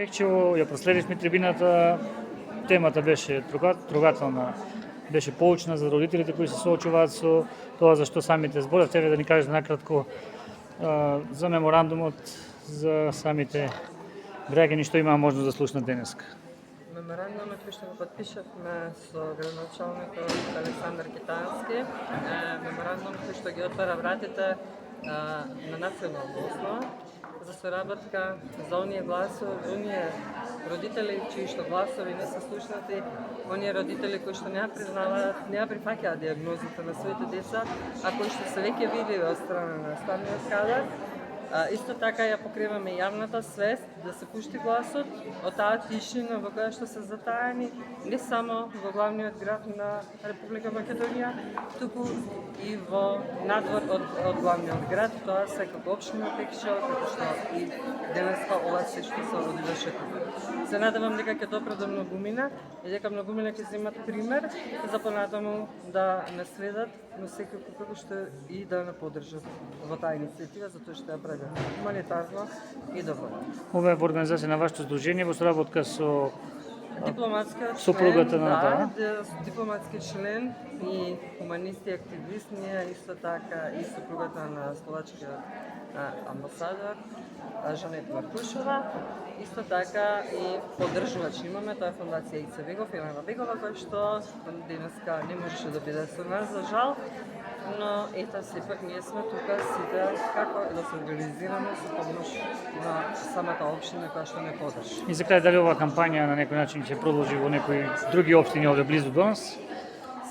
Пехчево ја проследивме трибината, темата беше трогателна, беше поучна за родителите кои се соочуваат со тоа за што самите зборев. Тебе да ни кажеш накратко за меморандумот, за самите граѓани што имаа можност да слушнат денеска. Меморандумот кој што го подпишавме со градоначалникот Александар Китански, меморандум кој што ги отвара вратите на национална основа за соработка за оние гласови, оние родители чии што гласови не се слушнати, оние родители кои што не признаваат, не прифаќаат дијагнозата на своите деца, а кои што се веќе видливи од страна на наставниот кадар. Исто така ја покриваме јавната свест да се пушти гласот од таа тишина во која што се затаени не само во главниот град на Република Македонија, туку и во надвор од главниот град, тоа се како општина Пехчево, како што и денеска ова се што се одвиваше тука. Се надевам дека ќе допре до многумина и дека многумина ќе земат пример за понатаму да не следат, но секако како што и да не поддржат во таа иницијатива, затоа што ја прави хуманитарно и добро. Ова е во организација на вашето здружение во соработка со дипломатскиот сопругата член, на дипломатски член и хуманист и активист, ние исто така и сопругата на словачкиот амбасадор Жанет Маркушова, исто така и поддржувач имаме, тоа е фондација Ице Бегов, Елена Бегова, која што денеска не можеше да биде со нас за жал, но ето сепак ние сме тука сите како да се организираме со помош на самата општина која што не поддржи. И за крај, дали оваа кампања на некој начин ќе продолжи во некои други општини овде близу до нас?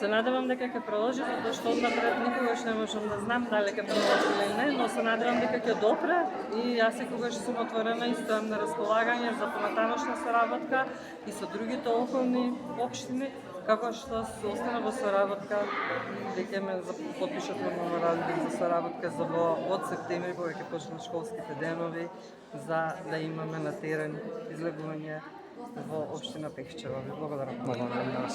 Се надевам дека ќе продолжи, затоа што однапред никогаш не можам да знам дали ќе продолжи или не, но се надевам дека ќе допре и јас секогаш сум отворена и стојам на располагање за понатамошна соработка и со другите околни општини, како што се остана во соработка, дека ме подпишавме меморандум за соработка за од септември, кога ќе почнат школските денови, за да имаме на терен излегување во општина Пехчево. Ви благодарам. Благодарам.